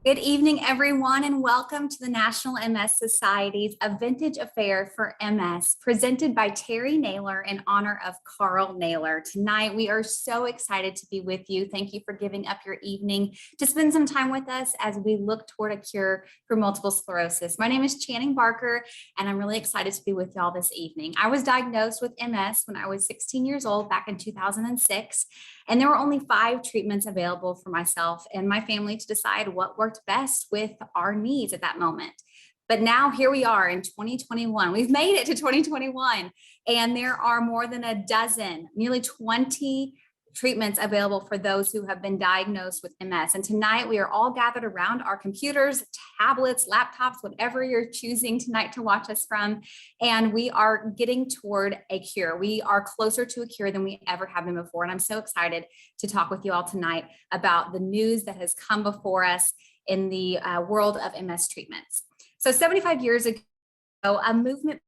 Good evening, everyone, and welcome to the National MS Society's A Vintage Affair for MS, presented by Terry Naylor in honor of Carl Naylor. Tonight, we are so excited to be with you. Thank you for giving up your evening to spend some time with us as we look toward a cure for multiple sclerosis. My name is Channing Barker, and I'm really excited to be with y'all this evening. I was diagnosed with MS when I was 16 years old back in 2006. And there were only 5 treatments available for myself and my family to decide what worked best with our needs at that moment. But now here we are in 2021. We've made it to 2021, and there are more than a dozen, nearly 20 treatments available for those who have been diagnosed with MS. And tonight we are all gathered around our computers, tablets, laptops, whatever you're choosing tonight to watch us from. And we are getting toward a cure. We are closer to a cure than we ever have been before. And I'm so excited to talk with you all tonight about the news that has come before us in the world of MS treatments. So 75 years ago, a movement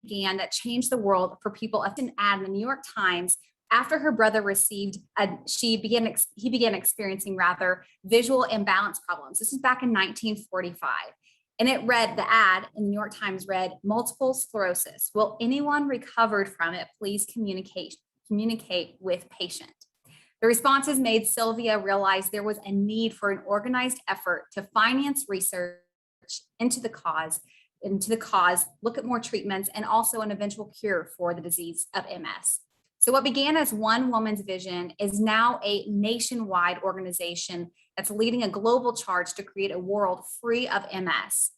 began that changed the world for people. An ad in the New York Times after her brother received, he began experiencing visual imbalance problems. This is back in 1945. And it read, the ad in the New York Times read, multiple sclerosis. Will anyone recovered from it please communicate with patient? The responses made Sylvia realize there was a need for an organized effort to finance research into the cause, look at more treatments, and also an eventual cure for the disease of MS. So what began as one woman's vision is now a nationwide organization that's leading a global charge to create a world free of MS.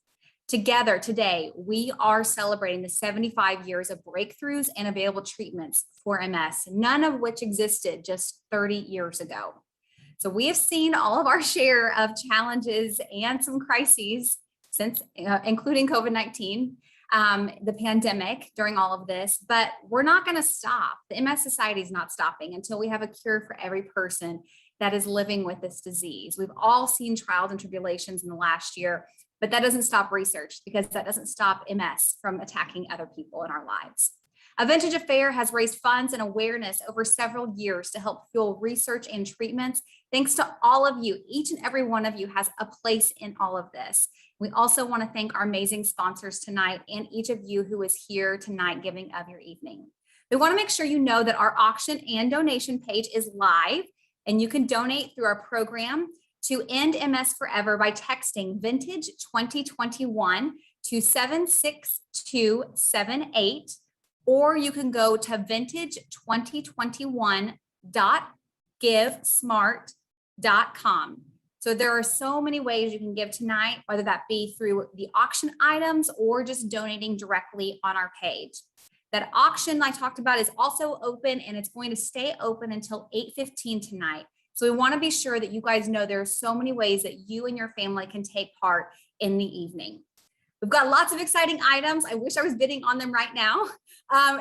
Together today, we are celebrating the 75 years of breakthroughs and available treatments for MS, none of which existed just 30 years ago. So we have seen all of our share of challenges and some crises since, including COVID-19, the pandemic during all of this, but we're not going to stop. The MS Society is not stopping until we have a cure for every person that is living with this disease. We've all seen trials and tribulations in the last year, but that doesn't stop research because that doesn't stop MS from attacking other people in our lives. A Vintage Affair has raised funds and awareness over several years to help fuel research and treatments. Thanks to all of you, each and every one of you has a place in all of this. We also want to thank our amazing sponsors tonight and each of you who is here tonight giving of your evening. We want to make sure you know that our auction and donation page is live, and you can donate through our program to End MS Forever by texting Vintage 2021 to 76278, or you can go to vintage2021.givesmart.com. So there are so many ways you can give tonight, whether that be through the auction items or just donating directly on our page. That auction I talked about is also open, and it's going to stay open until 8:15 tonight. So we want to be sure that you guys know there are so many ways that you and your family can take part in the evening. We've got lots of exciting items. I wish I was bidding on them right now.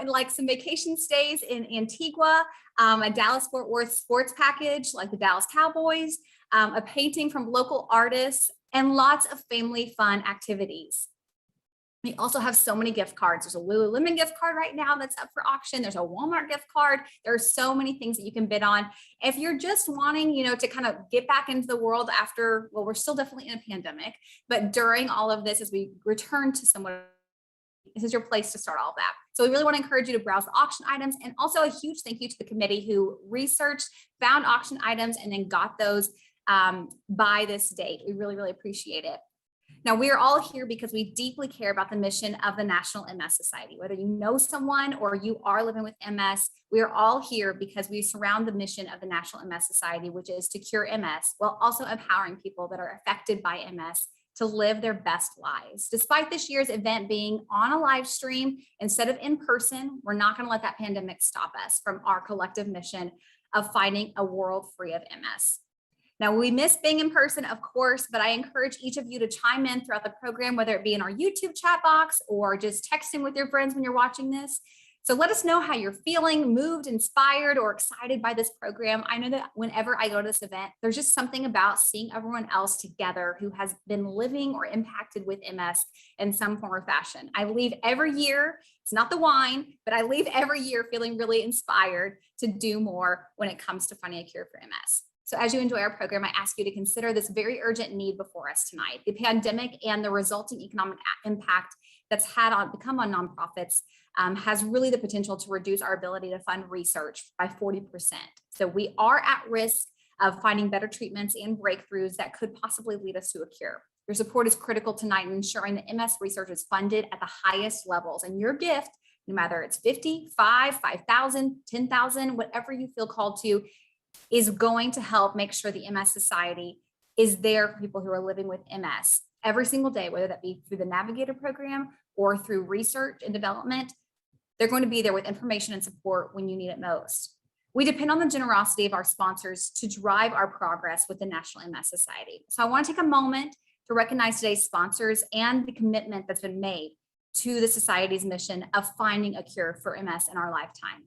Like some vacation stays in Antigua, a Dallas-Fort Worth sports package like the Dallas Cowboys, a painting from local artists, and lots of family fun activities. We also have so many gift cards. There's a Lululemon gift card right now that's up for auction. There's a Walmart gift card. There are so many things that you can bid on. If you're just wanting, to kind of get back into the world after, well, we're still definitely in a pandemic, but during all of this, as we return to somewhat, this is your place to start all of that. So we really want to encourage you to browse the auction items, and also a huge thank you to the committee who researched, found auction items, and then got those by this date. We really, really appreciate it. Now, we are all here because we deeply care about the mission of the National MS Society. Whether you know someone or you are living with MS, we are all here because we surround the mission of the National MS Society, which is to cure MS, while also empowering people that are affected by MS to live their best lives. Despite this year's event being on a live stream instead of in person, we're not going to let that pandemic stop us from our collective mission of finding a world free of MS. Now, we miss being in person, of course, but I encourage each of you to chime in throughout the program, whether it be in our YouTube chat box or just texting with your friends when you're watching this. So let us know how you're feeling, moved, inspired, or excited by this program. I know that whenever I go to this event, there's just something about seeing everyone else together who has been living or impacted with MS in some form or fashion. I leave every year, it's not the wine, but I leave every year feeling really inspired to do more when it comes to finding a cure for MS. So as you enjoy our program, I ask you to consider this very urgent need before us tonight. The pandemic and the resulting economic impact that's become on nonprofits has really the potential to reduce our ability to fund research by 40%. So we are at risk of finding better treatments and breakthroughs that could possibly lead us to a cure. Your support is critical tonight in ensuring that MS research is funded at the highest levels, and your gift, no matter it's 50, 5,000, 10,000, whatever you feel called to, is going to help make sure the MS Society is there for people who are living with MS every single day, whether that be through the Navigator program or through research and development. They're going to be there with information and support when you need it most. We depend on the generosity of our sponsors to drive our progress with the National MS Society. So I want to take a moment to recognize today's sponsors and the commitment that's been made to the Society's mission of finding a cure for MS in our lifetime.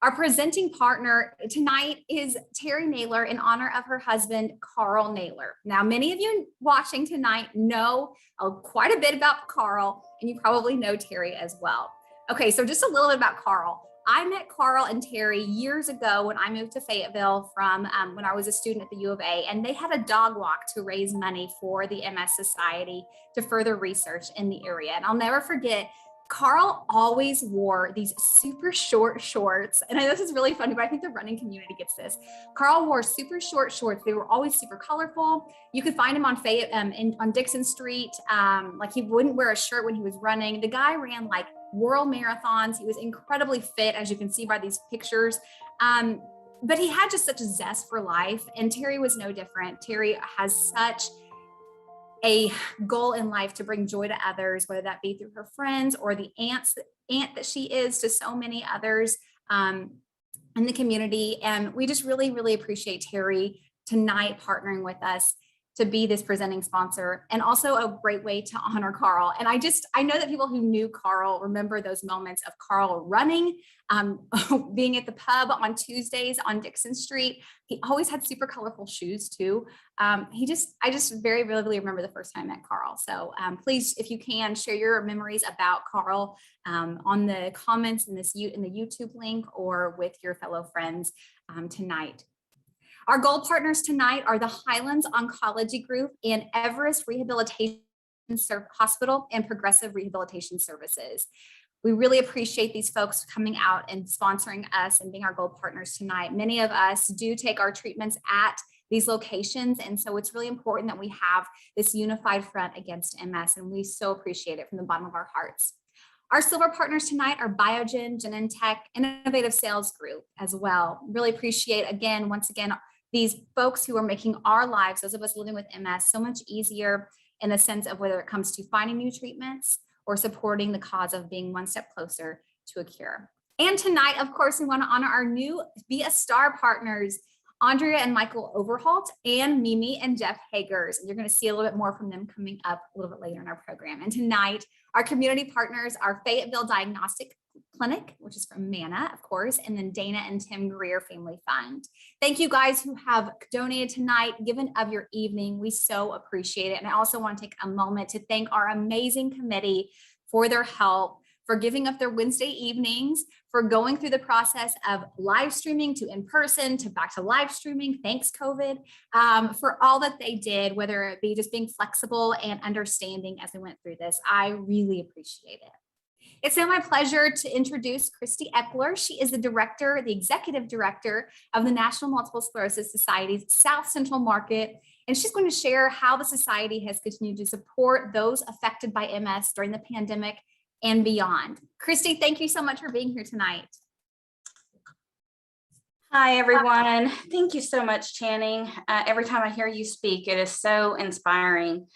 Our presenting partner tonight is Terry Naylor in honor of her husband, Carl Naylor. Now, many of you watching tonight know quite a bit about Carl, and you probably know Terry as well. Okay, so just a little bit about Carl. I met Carl and Terry years ago when I moved to Fayetteville from when I was a student at the U of A, and they had a dog walk to raise money for the MS Society to further research in the area. And I'll never forget, Carl always wore these super short shorts. And I know this is really funny, but I think the running community gets this. Carl wore super short shorts. They were always super colorful. You could find him on on Dixon Street. Like he wouldn't wear a shirt when he was running. The guy ran like world marathons. He was incredibly fit, as you can see by these pictures. But he had just such a zest for life. And Terry was no different. Terry has such a goal in life to bring joy to others, whether that be through her friends or the aunt that she is to so many others in the community. And we just really, really appreciate Terry tonight partnering with us to be this presenting sponsor, and also a great way to honor Carl. And I know that people who knew Carl remember those moments of Carl running, being at the pub on Tuesdays on Dixon Street. He always had super colorful shoes too. I just very vividly remember the first time I met Carl. So please, if you can, share your memories about Carl on the comments in the YouTube link or with your fellow friends tonight. Our gold partners tonight are the Highlands Oncology Group and Everest Rehabilitation Hospital and Progressive Rehabilitation Services. We really appreciate these folks coming out and sponsoring us and being our gold partners tonight. Many of us do take our treatments at these locations, and so it's really important that we have this unified front against MS, and we so appreciate it from the bottom of our hearts. Our silver partners tonight are Biogen, Genentech, and Innovative Sales Group as well. Really appreciate, once again, these folks who are making our lives, those of us living with MS, so much easier in the sense of whether it comes to finding new treatments or supporting the cause of being one step closer to a cure. And tonight, of course, we want to honor our new Be a Star partners, Andrea and Michael Overholt, and Mimi and Jeff Hagers. And you're going to see a little bit more from them coming up a little bit later in our program. And tonight, our community partners are Fayetteville Diagnostic Clinic, which is from MANA, of course, and then Dana and Tim Greer Family Fund. Thank you guys who have donated tonight, given of your evening. We so appreciate it. And I also want to take a moment to thank our amazing committee for their help, for giving up their Wednesday evenings, for going through the process of live streaming to in-person to back to live streaming. Thanks, COVID, for all that they did, whether it be just being flexible and understanding as we went through this. I really appreciate it. It's now my pleasure to introduce Christy Eckler. She is the executive director of the National Multiple Sclerosis Society's South Central Market, and she's going to share how the society has continued to support those affected by MS during the pandemic and beyond. Christy, thank you so much for being here tonight. Hi, everyone. Thank you so much, Channing. Every time I hear you speak, it is so inspiring.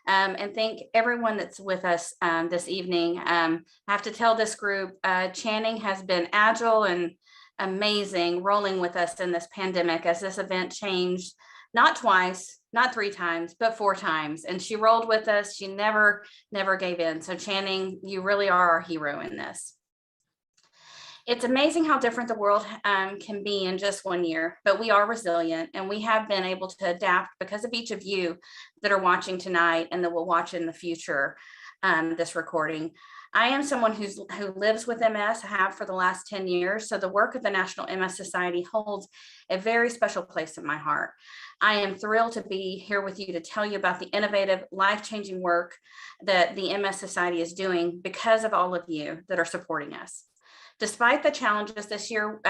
And thank everyone that's with us this evening. I have to tell this group, Channing has been agile and amazing rolling with us in this pandemic as this event changed, not twice, not 3 times, but 4 times. And she rolled with us. She never gave in. So Channing, you really are our hero in this. It's amazing how different the world can be in just 1 year, but we are resilient and we have been able to adapt because of each of you that are watching tonight and that will watch in the future this recording. I am someone who lives with MS, have for the last 10 years. So the work of the National MS Society holds a very special place in my heart. I am thrilled to be here with you to tell you about the innovative, life-changing work that the MS Society is doing because of all of you that are supporting us. Despite the challenges this year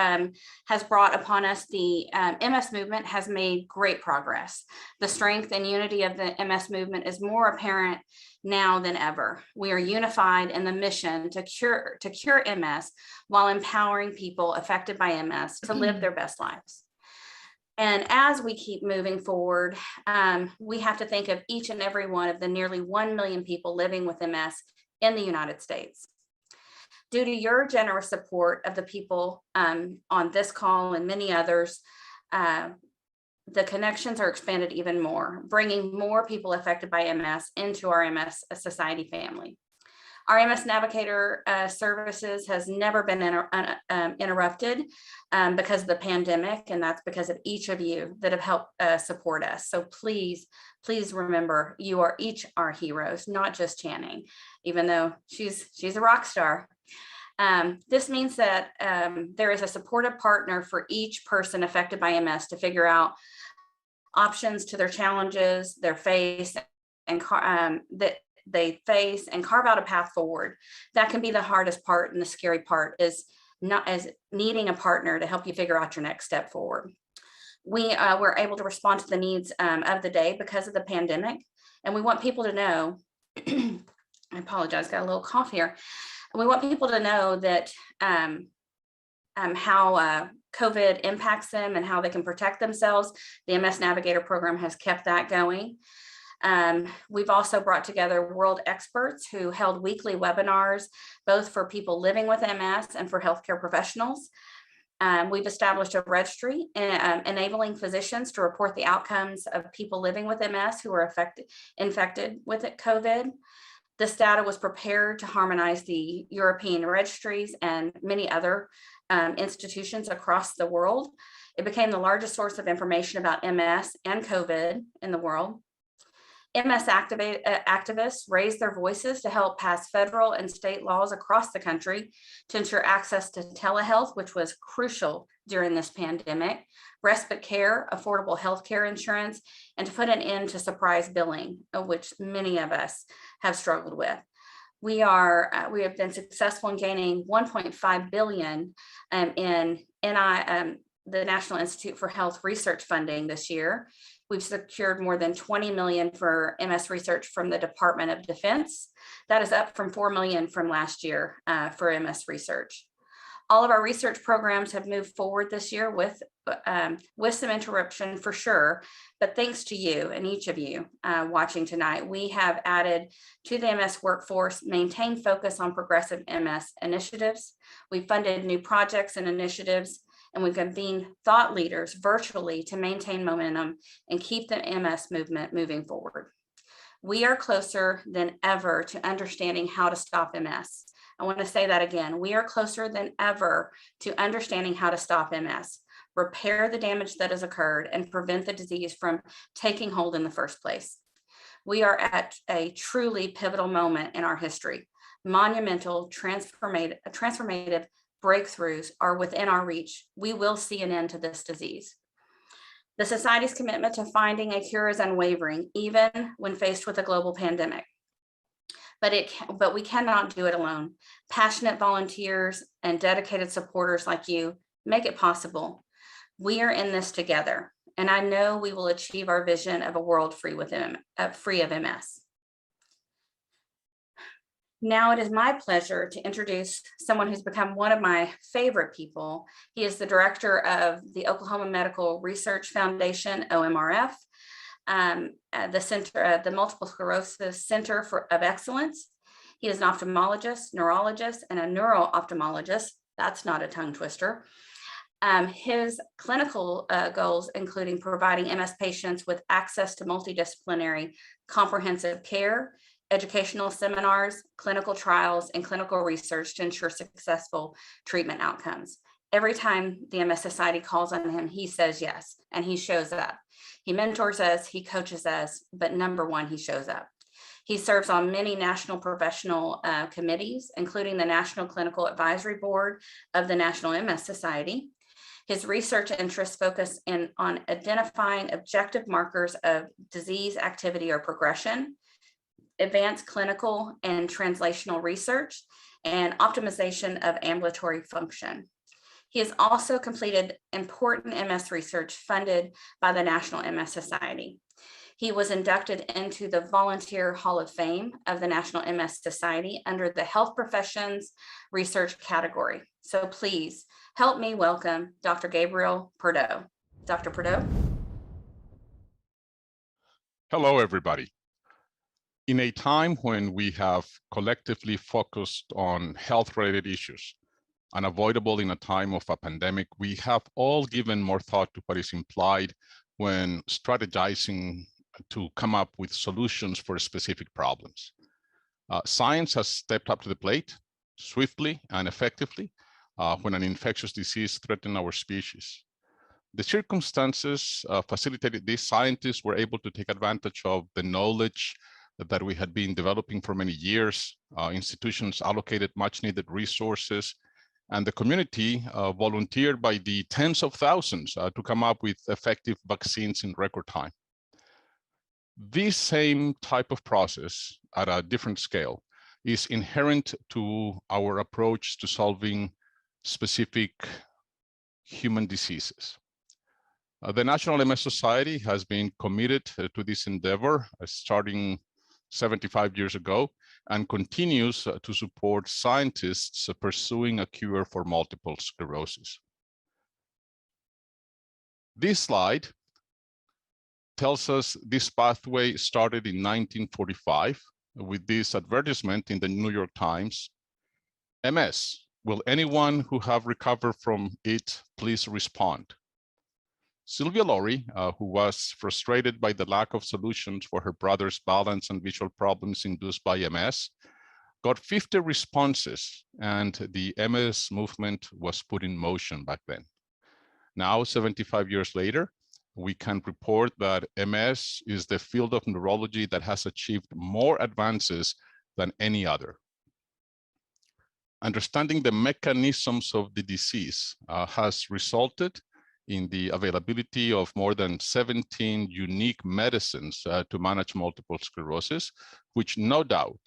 has brought upon us, the MS movement has made great progress. The strength and unity of the MS movement is more apparent now than ever. We are unified in the mission to cure MS while empowering people affected by MS to live their best lives. And as we keep moving forward, we have to think of each and every one of the nearly 1 million people living with MS in the United States. Due to your generous support of the people on this call and many others, the connections are expanded even more, bringing more people affected by MS into our MS Society family. Our MS Navigator services has never been interrupted because of the pandemic, and that's because of each of you that have helped support us. So please remember, you are each our heroes, not just Channing, even though she's a rock star. This means that there is a supportive partner for each person affected by MS to figure out options to their challenges, that they face, and carve out a path forward. That can be the hardest part, and the scary part is needing a partner to help you figure out your next step forward. We were able to respond to the needs of the day because of the pandemic, and we want people to know, I apologize, got a little cough here. We want people to know that how COVID impacts them and how they can protect themselves. The MS Navigator program has kept that going. We've also brought together world experts who held weekly webinars, both for people living with MS and for healthcare professionals. We've established a registry enabling physicians to report the outcomes of people living with MS who are infected with COVID. This data was prepared to harmonize the European registries and many other institutions across the world. It became the largest source of information about MS and COVID in the world. MS activists raised their voices to help pass federal and state laws across the country to ensure access to telehealth, which was crucial during this pandemic, respite care, affordable health care insurance, and to put an end to surprise billing, which many of us have struggled with. We have been successful in gaining $1.5 billion in the National Institute for Health research funding this year. We've secured more than $20 million for MS research from the Department of Defense. That is up from $4 million from last year for MS research. All of our research programs have moved forward this year with some interruption for sure, but thanks to you and each of you watching tonight, we have added to the MS workforce, maintained focus on progressive MS initiatives. We funded new projects and initiatives, and we've convened thought leaders virtually to maintain momentum and keep the MS movement moving forward. We are closer than ever to understanding how to stop MS. I want to say that again. We are closer than ever to understanding how to stop MS, repair the damage that has occurred, and prevent the disease from taking hold in the first place. We are at a truly pivotal moment in our history. Monumental, transformative breakthroughs are within our reach. We will see an end to this disease. The Society's commitment to finding a cure is unwavering, even when faced with a global pandemic. But we cannot do it alone. Passionate volunteers and dedicated supporters like you make it possible. We are in this together, and I know we will achieve our vision of a world free of MS. Now it is my pleasure to introduce someone who's become one of my favorite people. He is the director of the Oklahoma Medical Research Foundation, OMRF, the Multiple Sclerosis Center of Excellence. He is an ophthalmologist, neurologist, and a neuro-ophthalmologist. That's not a tongue twister. His clinical goals including providing MS patients with access to multidisciplinary comprehensive care, educational seminars, clinical trials, and clinical research to ensure successful treatment outcomes. Every time the MS Society calls on him, he says yes, and he shows up. He mentors us, he coaches us, but number one, he shows up. He serves on many national professional committees, including the National Clinical Advisory Board of the National MS Society. His research interests focus on identifying objective markers of disease activity or progression, advanced clinical and translational research, and optimization of ambulatory function. He has also completed important MS research funded by the National MS Society. He was inducted into the Volunteer Hall of Fame of the National MS Society under the Health Professions Research category. So please help me welcome Dr. Gabriel Perdeau. Dr. Perdeau. Hello, everybody. In a time when we have collectively focused on health-related issues, unavoidable in a time of a pandemic, we have all given more thought to what is implied when strategizing to come up with solutions for specific problems. Science has stepped up to the plate swiftly and effectively when an infectious disease threatened our species. The circumstances facilitated this. Scientists were able to take advantage of the knowledge that we had been developing for many years. Institutions allocated much needed resources, and the community volunteered by the tens of thousands to come up with effective vaccines in record time. This same type of process at a different scale is inherent to our approach to solving specific human diseases. The National MS Society has been committed to this endeavor starting 75 years ago and continues to support scientists pursuing a cure for multiple sclerosis. This slide tells us this pathway started in 1945 with this advertisement in the New York Times. MS, will anyone who have recovered from it please respond? Sylvia Laurie, who was frustrated by the lack of solutions for her brother's balance and visual problems induced by MS, got 50 responses, and the MS movement was put in motion back then. Now, 75 years later, we can report that MS is the field of neurology that has achieved more advances than any other. Understanding the mechanisms of the disease has resulted in the availability of more than 17 unique medicines to manage multiple sclerosis, which no doubt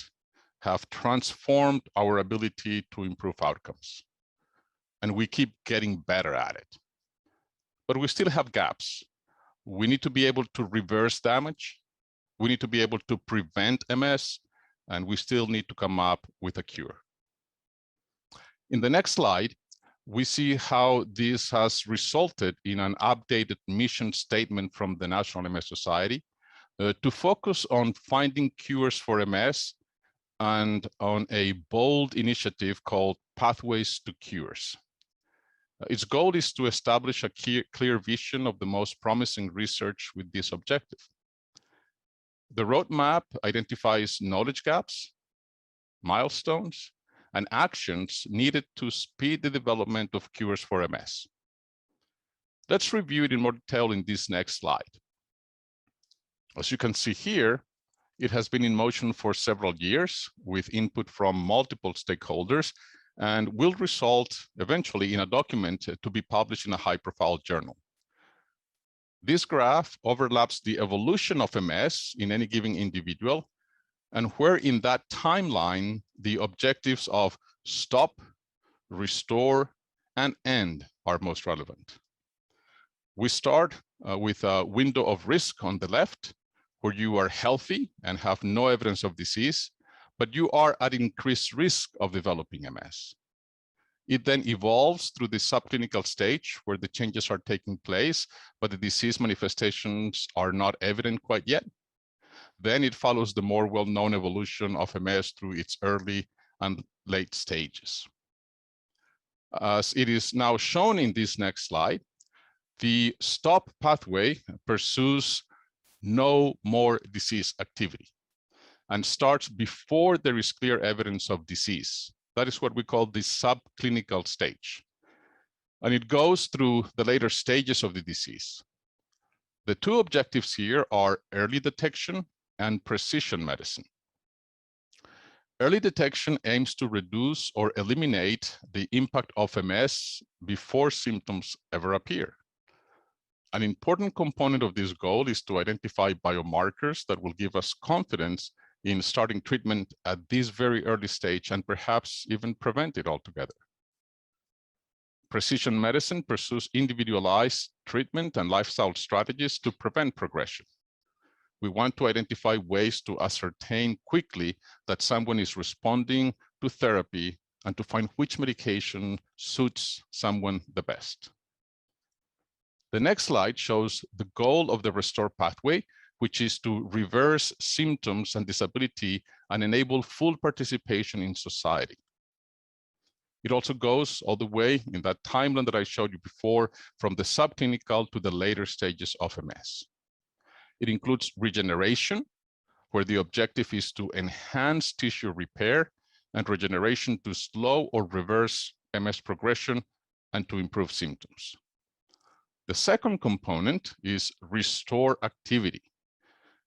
have transformed our ability to improve outcomes. And we keep getting better at it. But we still have gaps. We need to be able to reverse damage. We need to be able to prevent MS, and we still need to come up with a cure. In the next slide, we see how this has resulted in an updated mission statement from the National MS Society to focus on finding cures for MS and on a bold initiative called Pathways to Cures. Its goal is to establish a clear vision of the most promising research with this objective. The roadmap identifies knowledge gaps, milestones, and actions needed to speed the development of cures for MS. Let's review it in more detail in this next slide. As you can see here, it has been in motion for several years with input from multiple stakeholders and will result eventually in a document to be published in a high-profile journal. This graph overlaps the evolution of MS in any given individual, and where in that timeline, the objectives of stop, restore, and end are most relevant. We start with a window of risk on the left, where you are healthy and have no evidence of disease, but you are at increased risk of developing MS. It then evolves through the subclinical stage where the changes are taking place, but the disease manifestations are not evident quite yet. Then it follows the more well-known evolution of MS through its early and late stages. As it is now shown in this next slide, the stop pathway pursues no more disease activity and starts before there is clear evidence of disease. That is what we call the subclinical stage. And it goes through the later stages of the disease. The two objectives here are early detection and precision medicine. Early detection aims to reduce or eliminate the impact of MS before symptoms ever appear. An important component of this goal is to identify biomarkers that will give us confidence in starting treatment at this very early stage and perhaps even prevent it altogether. Precision medicine pursues individualized treatment and lifestyle strategies to prevent progression. We want to identify ways to ascertain quickly that someone is responding to therapy and to find which medication suits someone the best. The next slide shows the goal of the Restore pathway, which is to reverse symptoms and disability and enable full participation in society. It also goes all the way in that timeline that I showed you before, from the subclinical to the later stages of MS. It includes regeneration, where the objective is to enhance tissue repair, and regeneration to slow or reverse MS progression and to improve symptoms. The second component is restore activity,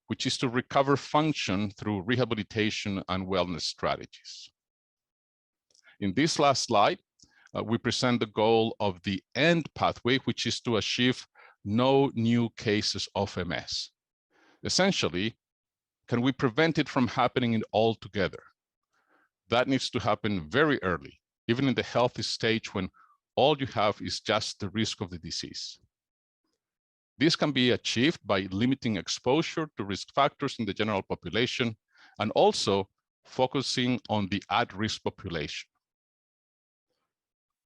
which is to recover function through rehabilitation and wellness strategies. In this last slide, we present the goal of the end pathway, which is to achieve no new cases of MS. Essentially, can we prevent it from happening altogether? That needs to happen very early, even in the healthy stage when all you have is just the risk of the disease. This can be achieved by limiting exposure to risk factors in the general population and also focusing on the at-risk population.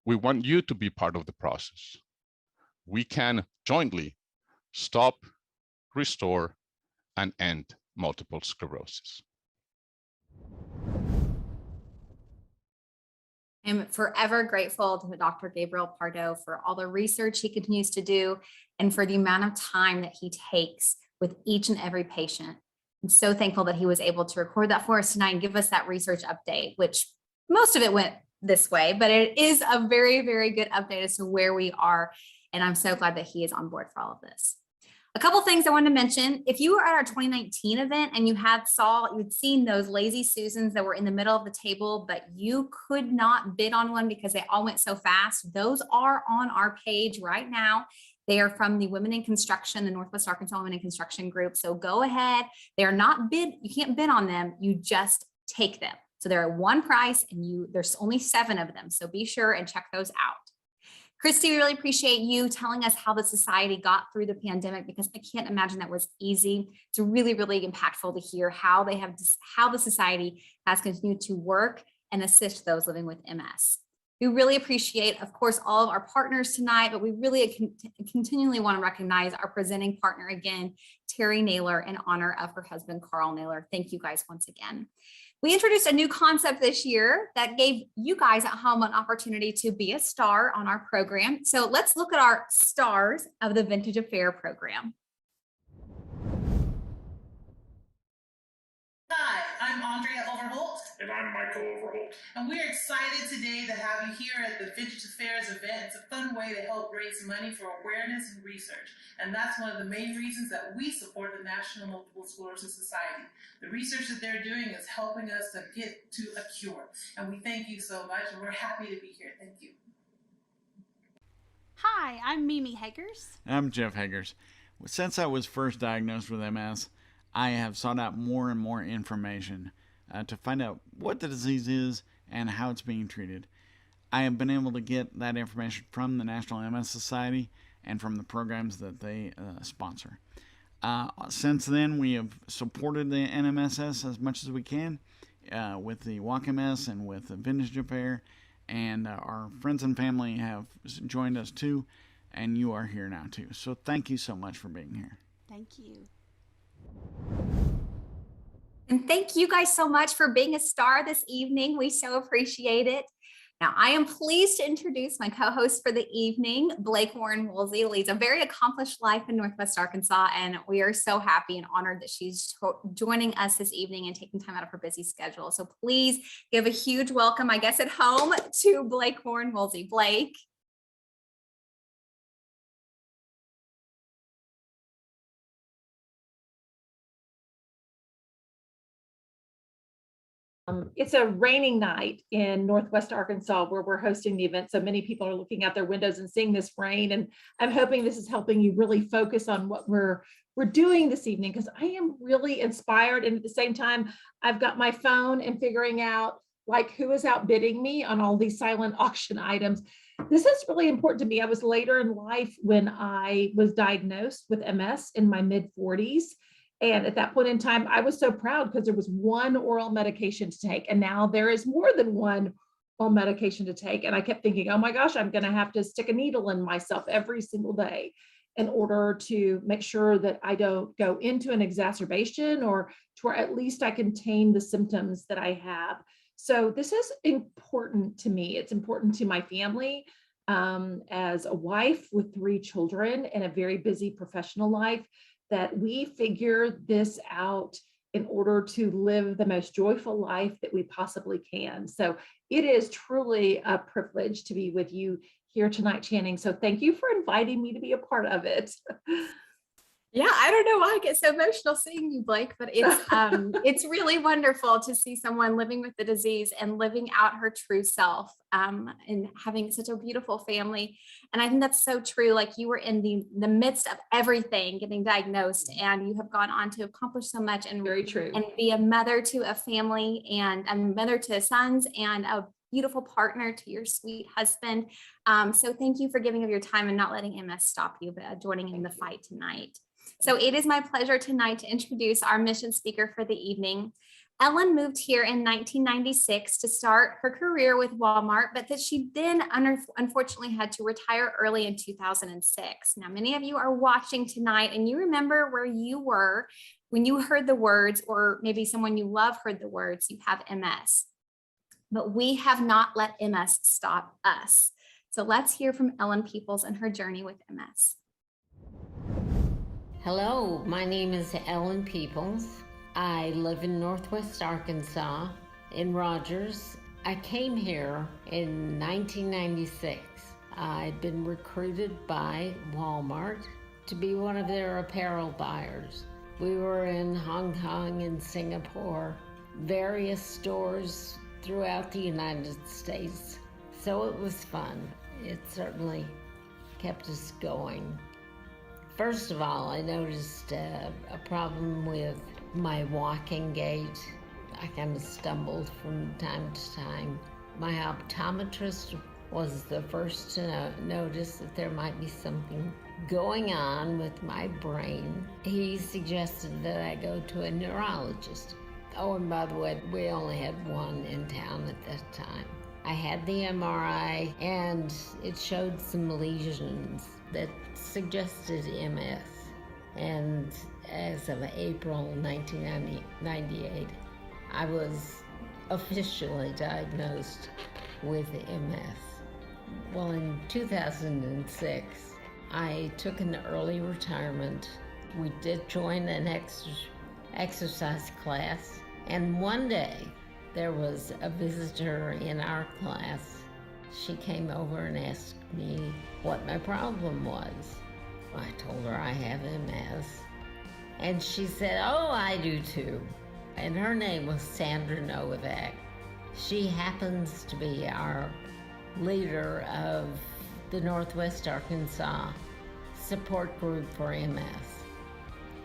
We want you to be part of the process. We can jointly stop, restore, and end multiple sclerosis. I'm forever grateful to Dr. Gabriel Pardo for all the research he continues to do and for the amount of time that he takes with each and every patient. I'm so thankful that he was able to record that for us tonight and give us that research update, which most of it went this way, but it is a very, very good update as to where we are. And I'm so glad that he is on board for all of this. A couple things I wanted to mention. If you were at our 2019 event and you'd seen those lazy Susans that were in the middle of the table, but you could not bid on one because they all went so fast, those are on our page right now. They are from the Women in Construction, the Northwest Arkansas Women in Construction group. So go ahead. They are not bid, you can't bid on them, you just take them. So they're at one price and there's only 7 of them. So be sure and check those out. Christy, we really appreciate you telling us how the society got through the pandemic, because I can't imagine that was easy. It's really, really impactful to hear how the society has continued to work and assist those living with MS. We really appreciate, of course, all of our partners tonight, but we really continually want to recognize our presenting partner again, Terry Naylor, in honor of her husband, Carl Naylor. Thank you guys once again. We introduced a new concept this year that gave you guys at home an opportunity to be a star on our program. So let's look at our stars of the Vintage Affair program. Hi, I'm Andrea Overholt. And I'm Michael Overholt. And we're excited today to have you here at the Vintage Affairs event. It's a fun way to help raise money for awareness and research. And that's one of the main reasons that we support the National Multiple Sclerosis Society. The research that they're doing is helping us to get to a cure. And we thank you so much, and we're happy to be here. Thank you. Hi, I'm Mimi Haggers. I'm Jeff Haggers. Since I was first diagnosed with MS, I have sought out more and more information to find out what the disease is and how it's being treated. I have been able to get that information from the National MS Society and from the programs that they sponsor. Since then, we have supported the NMSS as much as we can with the Walk MS and with the Vintage Affair, and our friends and family have joined us too, and you are here now too. So thank you so much for being here. Thank you. And thank you guys so much for being a star this evening. We so appreciate it. Now, I am pleased to introduce my co-host for the evening, Blake Warren Woolsey, leads a very accomplished life in Northwest Arkansas, and we are so happy and honored that she's joining us this evening and taking time out of her busy schedule. So please give a huge welcome, I guess, at home to Blake Warren Woolsey. Blake. It's a raining night in Northwest Arkansas where we're hosting the event. So many people are looking out their windows and seeing this rain. And I'm hoping this is helping you really focus on what we're doing this evening, because I am really inspired. And at the same time, I've got my phone and figuring out like who is outbidding me on all these silent auction items. This is really important to me. I was later in life when I was diagnosed with MS in my mid 40s. And at that point in time, I was so proud because there was one oral medication to take. And now there is more than one oral medication to take. And I kept thinking, oh my gosh, I'm going to have to stick a needle in myself every single day in order to make sure that I don't go into an exacerbation, or to where at least I contain the symptoms that I have. So this is important to me. It's important to my family as a wife with 3 children and a very busy professional life, that we figure this out in order to live the most joyful life that we possibly can. So it is truly a privilege to be with you here tonight, Channing. So thank you for inviting me to be a part of it. Yeah, I don't know why I get so emotional seeing you, Blake, but it's really wonderful to see someone living with the disease and living out her true self, and having such a beautiful family. And I think that's so true. Like, you were in the midst of everything, getting diagnosed, and you have gone on to accomplish so much, and Very true. and be a mother to a family, and a mother to sons, and a beautiful partner to your sweet husband. So thank you for giving of your time and not letting MS stop you, but joining in the fight tonight. So it is my pleasure tonight to introduce our mission speaker for the evening. Ellen moved here in 1996 to start her career with Walmart, but that she then unfortunately had to retire early in 2006. Now, many of you are watching tonight and you remember where you were when you heard the words, or maybe someone you love heard the words, you have MS. But we have not let MS stop us. So let's hear from Ellen Peoples and her journey with MS. Hello, my name is Ellen Peoples. I live in Northwest Arkansas, in Rogers. I came here in 1996. I'd been recruited by Walmart to be one of their apparel buyers. We were in Hong Kong and Singapore, various stores throughout the United States. So it was fun. It certainly kept us going. First of all, I noticed a problem with my walking gait. I kind of stumbled from time to time. My optometrist was the first to notice that there might be something going on with my brain. He suggested that I go to a neurologist. Oh, and by the way, we only had one in town at that time. I had the MRI, and it showed some lesions that suggested MS. And as of April 1998, I was officially diagnosed with MS. Well, in 2006, I took an early retirement. We did join an exercise class, and one day there was a visitor in our class. She came over and asked me what my problem was. I told her I have MS, and she said, "Oh, I do too." And her name was Sandra Novak. She happens to be our leader of the Northwest Arkansas support group for MS.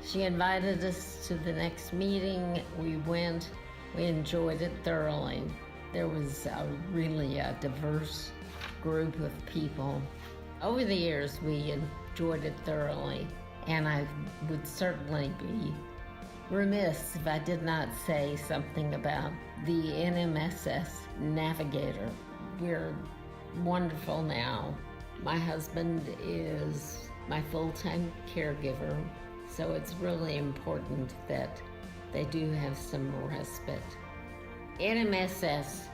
She invited us to the next meeting. We went. We enjoyed it thoroughly. There was really a diverse group of people. Over the years, we enjoyed it thoroughly, and I would certainly be remiss if I did not say something about the NMSS Navigator. We're wonderful now. My husband is my full-time caregiver, so it's really important that they do have some respite. NMSS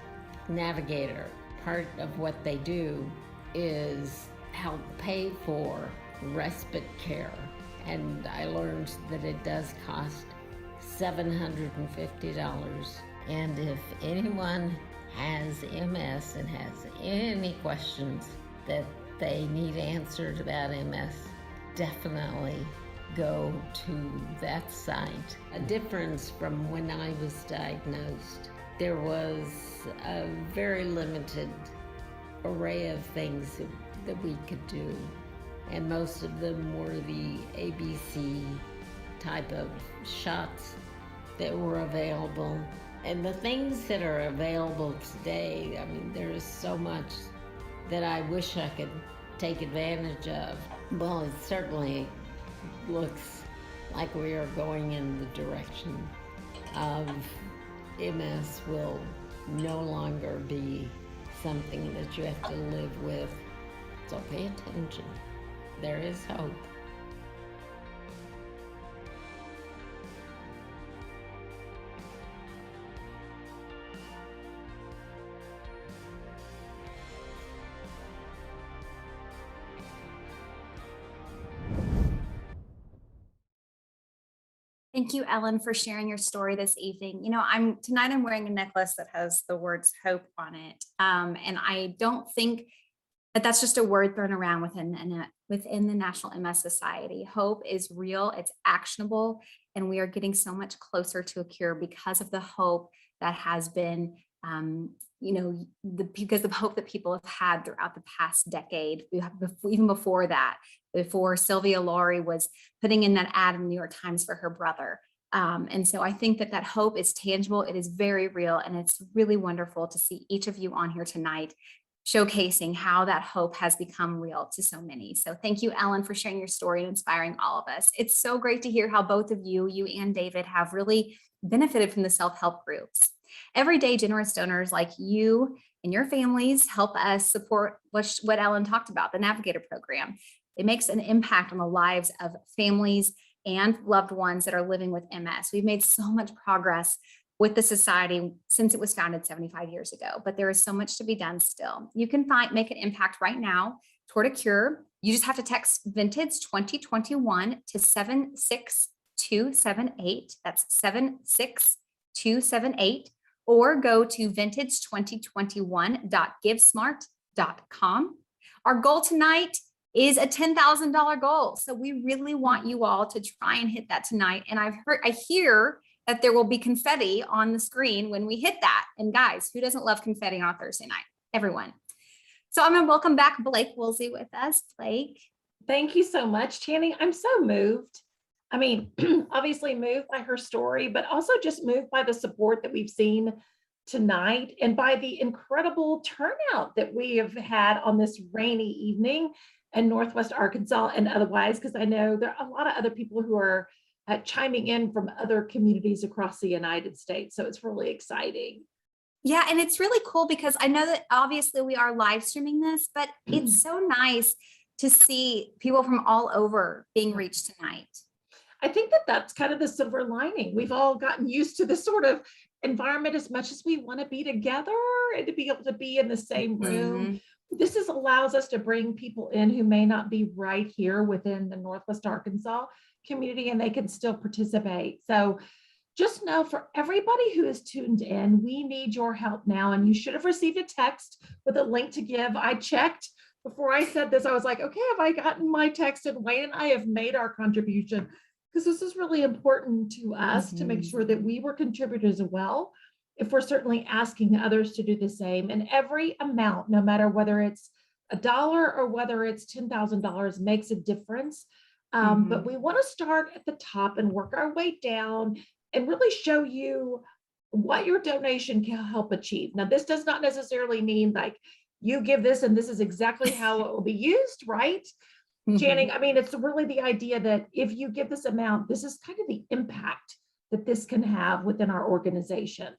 Navigator, part of what they do is help pay for respite care. And I learned that it does cost $750. And if anyone has MS and has any questions that they need answered about MS, definitely go to that site. A difference from when I was diagnosed, there was a very limited array of things that we could do. And most of them were the ABC type of shots that were available. And the things that are available today, I mean, there is so much that I wish I could take advantage of. Well, it certainly looks like we are going in the direction of MS will no longer be something that you have to live with. So pay attention. There is hope. Thank you, Ellen, for sharing your story this evening. You know, tonight I'm wearing a necklace that has the words hope on it. And I don't think that that's just a word thrown around within the National MS Society. Hope is real, it's actionable, and we are getting so much closer to a cure because of the hope that has been, because of hope that people have had throughout the past decade, even before that, before Sylvia Laurie was putting in that ad in the New York Times for her brother. And so I think that hope is tangible, it is very real, and it's really wonderful to see each of you on here tonight showcasing how that hope has become real to so many. So thank you, Ellen, for sharing your story and inspiring all of us. It's so great to hear how both of you and David, have really benefited from the self-help groups. Everyday generous donors like you and your families help us support what Ellen talked about, the Navigator program. It makes an impact on the lives of families and loved ones that are living with MS. We've made so much progress with the society since it was founded 75 years ago, but there is so much to be done still. You can make an impact right now toward a cure. You just have to text Vintage 2021 to 76278. That's 76278, or go to vintage2021.givesmart.com. Our goal tonight is a $10,000 goal. So we really want you all to try and hit that tonight. And I hear that there will be confetti on the screen when we hit that. And guys, who doesn't love confetti on a Thursday night? Everyone. So I'm going to welcome back Blake Woolsey with us. Blake. Thank you so much, Channing. I'm so moved. I mean, obviously moved by her story, but also just moved by the support that we've seen tonight and by the incredible turnout that we have had on this rainy evening in Northwest Arkansas and otherwise, because I know there are a lot of other people who are chiming in from other communities across the United States. So it's really exciting. Yeah, and it's really cool because I know that obviously we are live streaming this, but it's so nice to see people from all over being reached tonight. I think that that's kind of the silver lining. We've all gotten used to this sort of environment as much as we want to be together and to be able to be in the same room. This allows us to bring people in who may not be right here within the Northwest Arkansas community, and they can still participate. So just know, for everybody who is tuned in, we need your help now. And you should have received a text with a link to give. I checked before I said this. I was like, okay, have I gotten my text? And Wayne and I have made our contribution, because this is really important to us to make sure that we were contributors as well, if we're certainly asking others to do the same. And every amount, no matter whether it's $1 or whether it's $10,000, makes a difference. But we want to start at the top and work our way down and really show you what your donation can help achieve. Now, this does not necessarily mean like you give this and this is exactly how it will be used, right? Channing, I mean, it's really the idea that if you give this amount, this is kind of the impact that this can have within our organization.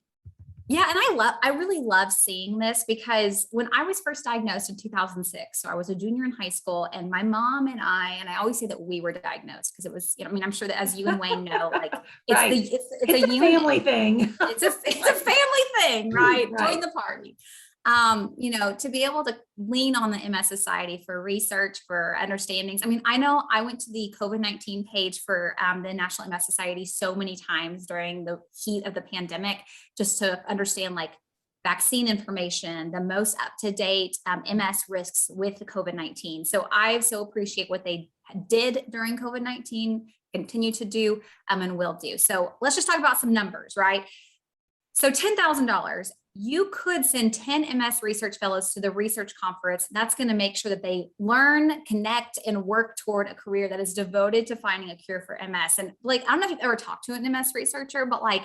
Yeah, and I really love seeing this, because when I was first diagnosed in 2006, so I was a junior in high school, and my mom and I always say that we were diagnosed because it was, I mean, I'm sure that as you and Wayne know, like it's a family thing. It's a family thing, right? Join the party. To be able to lean on the MS Society for research, for understandings. I mean, I know I went to the COVID-19 page for the National MS Society so many times during the heat of the pandemic, just to understand like vaccine information, the most up-to-date MS risks with the COVID-19. So I so appreciate what they did during COVID-19, continue to do, and will do. So let's just talk about some numbers, right? So $10,000, you could send 10 MS research fellows to the research conference. That's going to make sure that they learn, connect, and work toward a career that is devoted to finding a cure for MS. And like, I don't know if you've ever talked to an MS researcher, but like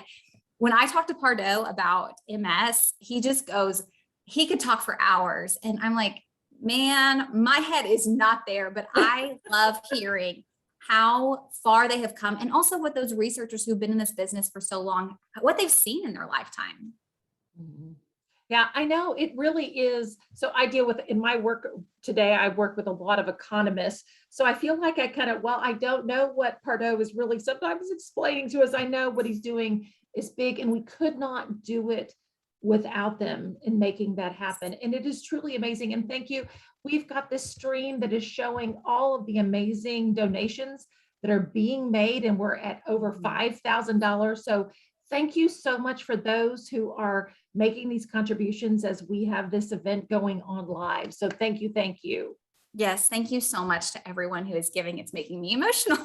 when I talked to Pardo about MS, he just goes, he could talk for hours. And I'm like, man, my head is not there, but I love hearing how far they have come, and also what those researchers who've been in this business for so long, what they've seen in their lifetime. Mhm. Yeah, I know it really is. So I deal with, in my work today, I work with a lot of economists. So I feel like I kind of, well, I don't know what Pardo is really sometimes explaining to us. I know what he's doing is big, and we could not do it without them in making that happen. And it is truly amazing. And thank you. We've got this stream that is showing all of the amazing donations that are being made, and we're at over $5,000. So thank you so much for those who are making these contributions as we have this event going on live. So thank you, thank you. Yes, thank you so much to everyone who is giving. It's making me emotional.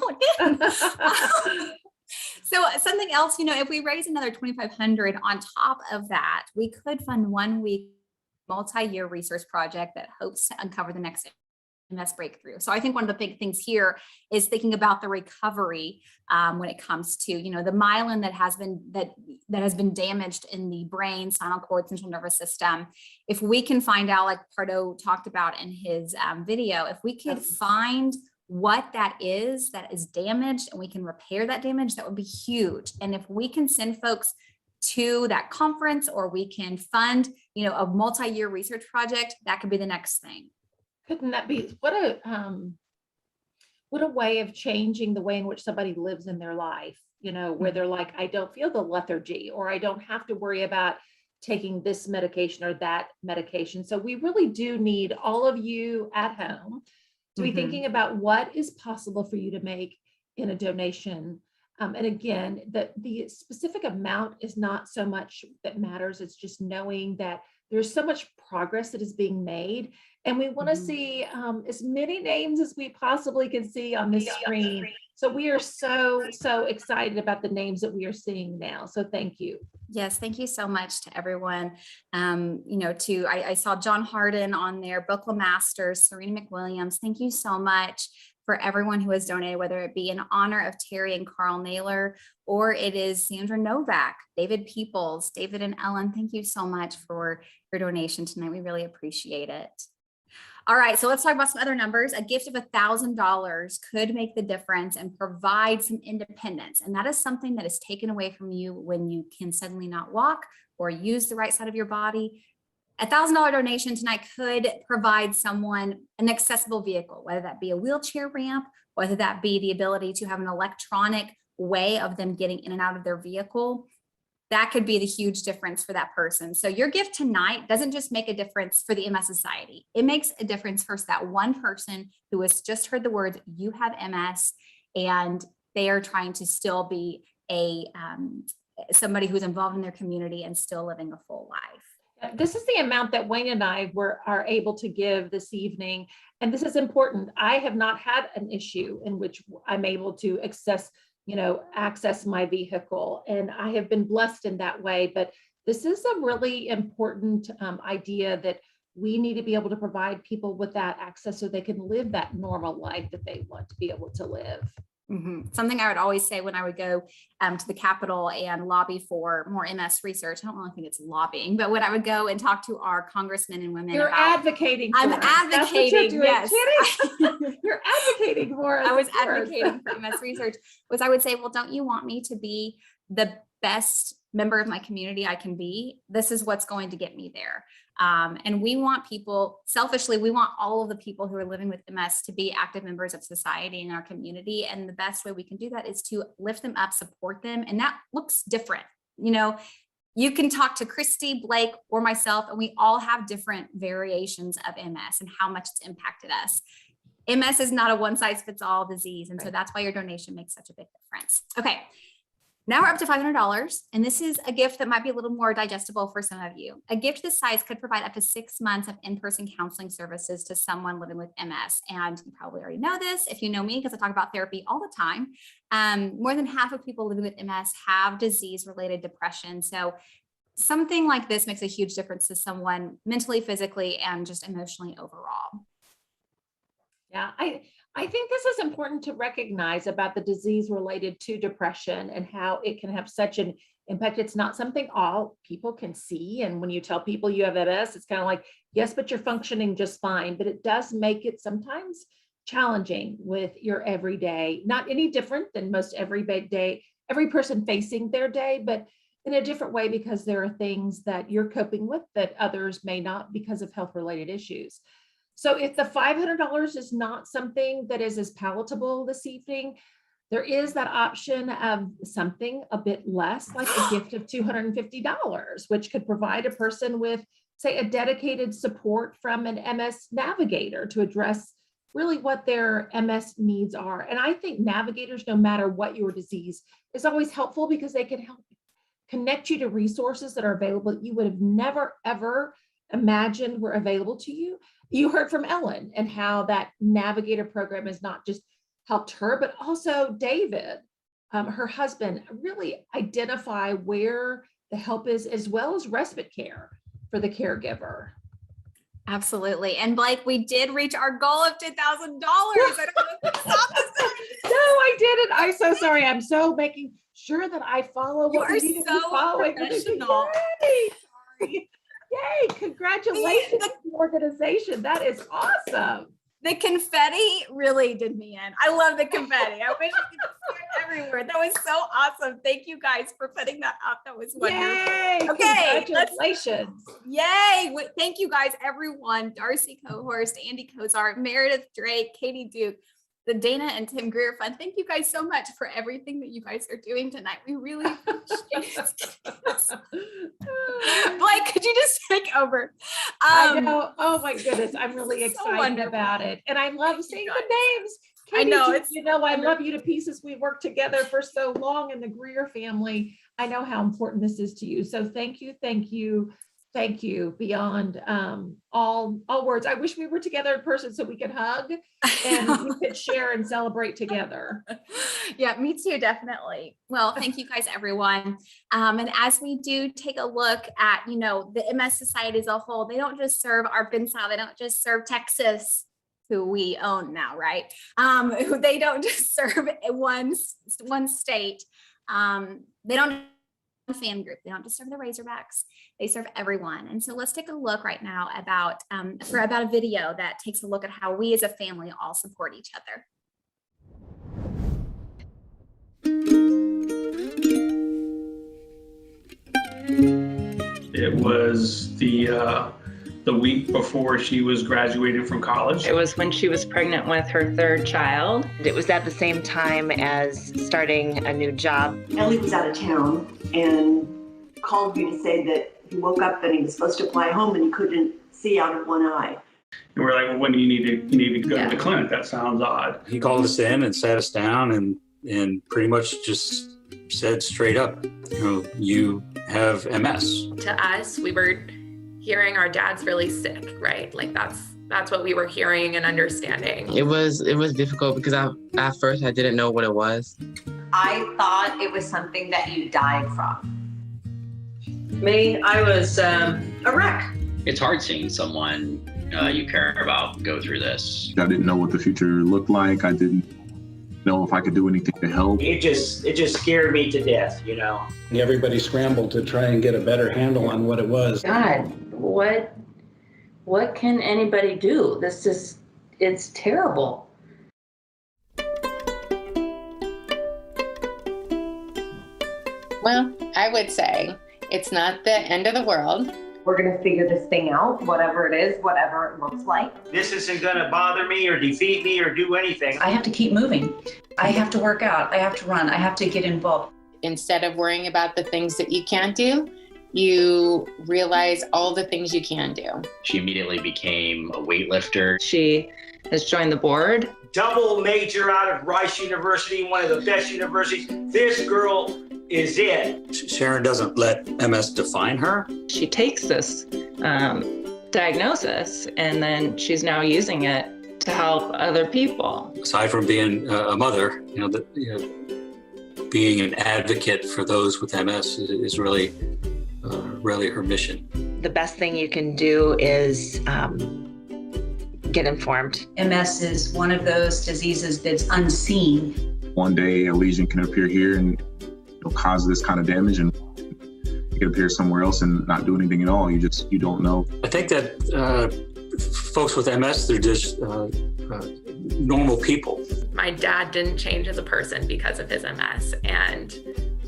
So something else, you know, if we raise another 2,500 on top of that, we could fund 1 week multi-year research project that hopes to uncover the next MS breakthrough. So I think one of the big things here is thinking about the recovery when it comes to, you know, the myelin that has been damaged in the brain, spinal cord, central nervous system. If we can find out, like Pardo talked about in his video, if we could find what that is damaged and we can repair that damage, that would be huge. And if we can send folks to that conference, or we can fund, you know, a multi-year research project, that could be the next thing. Couldn't that be, what a way of changing the way in which somebody lives in their life, you know, where they're like, I don't feel the lethargy, or I don't have to worry about taking this medication or that medication. So we really do need all of you at home to be thinking about what is possible for you to make in a donation. And again, the specific amount is not so much that matters. It's just knowing that there's so much progress that is being made. And we want to see as many names as we possibly can see on this screen. So we are so excited about the names that we are seeing now. So thank you. Yes, thank you so much to everyone. You know, I saw John Harden on there, Brooke Masters, Serena McWilliams. Thank you so much for everyone who has donated, whether it be in honor of Terry and Carl Naylor, or it is Sandra Novak, David Peoples, David and Ellen. Thank you so much for your donation tonight. We really appreciate it. All right, so let's talk about some other numbers. A gift of $1,000 could make the difference and provide some independence. And that is something that is taken away from you when you can suddenly not walk or use the right side of your body. A $1,000 donation tonight could provide someone an accessible vehicle, whether that be a wheelchair ramp, whether that be the ability to have an electronic way of them getting in and out of their vehicle. That could be the huge difference for that person. So your gift tonight doesn't just make a difference for the MS Society. It makes a difference for that one person who has just heard the words, you have MS, and they are trying to still be somebody who's involved in their community and still living a full life. This is the amount that Wayne and I are able to give this evening. And this is important. I have not had an issue in which I'm able to access my vehicle. And I have been blessed in that way. But this is a really important idea that we need to be able to provide people with that access so they can live that normal life that they want to be able to live. Something I would always say when I would go to the Capitol and lobby for more MS research, I don't really think it's lobbying, but when I would go and talk to our congressmen and women, you're advocating. I'm advocating. Yes, you're advocating for us. I was advocating for MS research. Was I would say, well, don't you want me to be the best member of my community I can be? This is what's going to get me there. And we want people, selfishly, we want all of the people who are living with MS to be active members of society in our community. And the best way we can do that is to lift them up, support them. And that looks different. You know, you can talk to Christy, Blake, or myself, and we all have different variations of MS and how much it's impacted us. MS is not a one size fits all disease. And so that's why your donation makes such a big difference. Okay. Now we're up to $500, and this is a gift that might be a little more digestible for some of you. A gift this size could provide up to 6 months of in-person counseling services to someone living with MS. And you probably already know this if you know me, because I talk about therapy all the time. More than half of people living with MS have disease-related depression. So something like this makes a huge difference to someone mentally, physically, and just emotionally overall. Yeah, I think this is important to recognize about the disease related to depression and how it can have such an impact. It's not something all people can see. And when you tell people you have MS, it's kind of like, yes, but you're functioning just fine. But it does make it sometimes challenging with your everyday, not any different than most every person facing their day, but in a different way, because there are things that you're coping with that others may not because of health related issues. So if the $500 is not something that is as palatable this evening, there is that option of something a bit less, like a gift of $250, which could provide a person with, say, a dedicated support from an MS navigator to address really what their MS needs are. And I think navigators, no matter what your disease, is always helpful because they can help connect you to resources that are available that you would have never, ever imagined were available to you. You heard from Ellen and how that navigator program has not just helped her, but also David, her husband, really identify where the help is, as well as respite care for the caregiver. Absolutely. And Blake, we did reach our goal of $10,000. I don't know if you saw this. No, I didn't. I'm so sorry. I'm so making sure that I follow what You we are need to so be following. professional. Yay! Sorry. Yay, congratulations to the organization. That is awesome. The confetti really did me in. I love the confetti. I wish I could see it everywhere. That was so awesome. Thank you guys for putting that up. That was wonderful. Yay! Okay, Congratulations. Yay. Thank you guys, everyone. Darcy Cohorst, Andy Kozar, Meredith Drake, Katie Duke, the Dana and Tim Greer Fund. Thank you guys so much for everything that you guys are doing tonight. We really appreciate it. Blake, could you just take over? I know. Oh my goodness. I'm really so excited wonderful. about it. And I love seeing the names. I know, Katie, it's you know, I love you to pieces. We worked together for so long in the Greer family. I know how important this is to you. So thank you, thank you, thank you beyond all words. I wish we were together in person so we could hug and we could share and celebrate together. Yeah, me too, definitely. Well, thank you guys, everyone. And as we do take a look at, you know, the MS Society as a whole, they don't just serve Arkansas, they don't just serve Texas, who we own now, right? They don't just serve one state. They don't fan group. They don't just serve the Razorbacks. They serve everyone. And so let's take a look right now about a video that takes a look at how we as a family all support each other. It was the week before she was graduating from college. It was when she was pregnant with her third child. It was at the same time as starting a new job. Ellie was out of town and called me to say that he woke up and he was supposed to fly home and he couldn't see out of one eye. And we're like, well, when do you need to go to the clinic? That sounds odd. He called us in and sat us down and pretty much just said straight up, you know, you have MS. To us, we were hearing our dad's really sick, right? Like that's what we were hearing and understanding. It was difficult because at first I didn't know what it was. I thought it was something that you died from. Me, I was a wreck. It's hard seeing someone you care about go through this. I didn't know what the future looked like. I didn't know if I could do anything to help. It just scared me to death, you know. Everybody scrambled to try and get a better handle on what it was. God, what can anybody do? It's terrible. Well, I would say it's not the end of the world. We're going to figure this thing out, whatever it is, whatever it looks like. This isn't going to bother me or defeat me or do anything. I have to keep moving. I have to work out. I have to run. I have to get involved. Instead of worrying about the things that you can't do, you realize all the things you can do. She immediately became a weightlifter. She has joined the board. Double major out of Rice University, one of the best universities. This girl is it. Sharon doesn't let MS define her. She takes this diagnosis and then she's now using it to help other people. Aside from being a mother, being an advocate for those with MS is really really her mission. The best thing you can do is get informed. MS is one of those diseases that's unseen. One day a lesion can appear here and cause this kind of damage, and it can appear somewhere else and not do anything at all. You don't know. I think that folks with MS, they're just normal people. My dad didn't change as a person because of his MS, and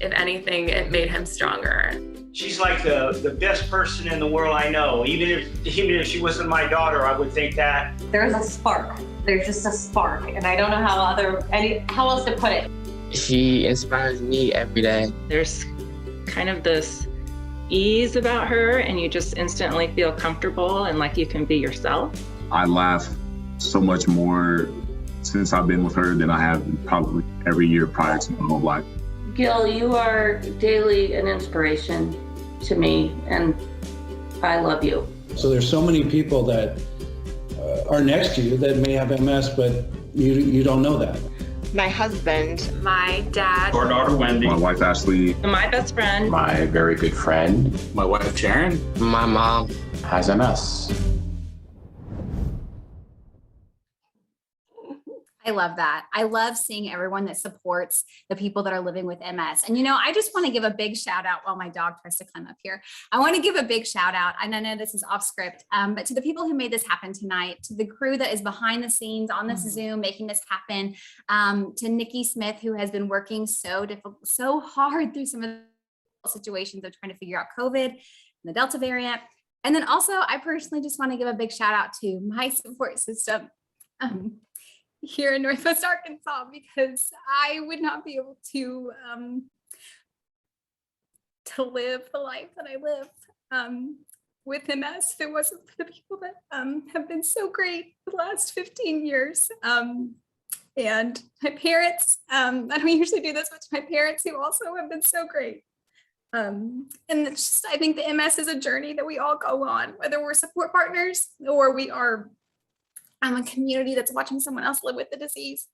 if anything, it made him stronger. She's like the best person in the world I know. Even if she wasn't my daughter, I would think that. There's a spark. There's just a spark, and I don't know how else to put it. She inspires me every day. There's kind of this ease about her, and you just instantly feel comfortable and like you can be yourself. I laugh so much more since I've been with her than I have probably every year prior to my whole life. Gil, you are daily an inspiration to me, and I love you. So there's so many people that are next to you that may have MS, but you don't know that. My husband. My dad. Our daughter, Wendy. My wife, Ashley. My best friend. My very good friend. My wife, Sharon. My mom has MS. I love that. I love seeing everyone that supports the people that are living with MS. And, I just want to give a big shout out while my dog tries to climb up here. I want to give a big shout out. And I know this is off script, but to the people who made this happen tonight, to the crew that is behind the scenes on this Zoom, making this happen, to Nikki Smith, who has been working so hard through some of the situations of trying to figure out COVID and the Delta variant. And then also, I personally just want to give a big shout out to my support system. Here in Northwest Arkansas, because I would not be able to live the life that I live with MS if it wasn't for the people that have been so great the last 15 years. And my parents, I don't usually do this, but to my parents who also have been so great. And it's just, I think the MS is a journey that we all go on, whether we're support partners or we are a community that's watching someone else live with the disease.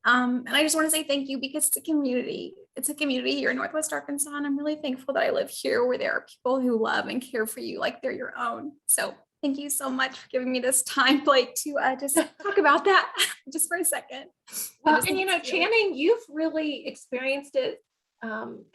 And I just want to say thank you, because it's a community. It's a community here in Northwest Arkansas. And I'm really thankful that I live here where there are people who love and care for you like they're your own. So thank you so much for giving me this time, Blake, to just talk about that just for a second. Well, and Channing, you've really experienced it,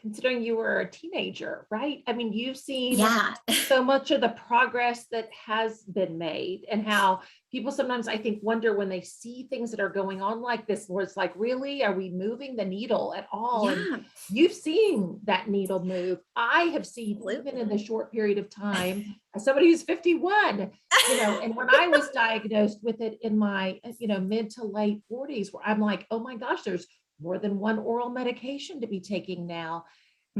considering you were a teenager, right? I mean, you've seen so much of the progress that has been made, and how people sometimes, I think, wonder when they see things that are going on like this, where it's like, really, are we moving the needle at all? Yeah. And you've seen that needle move. I have seen, even in the short period of time, as somebody who's 51, and when I was diagnosed with it in my, mid to late 40s, where I'm like, oh my gosh, there's more than one oral medication to be taking now.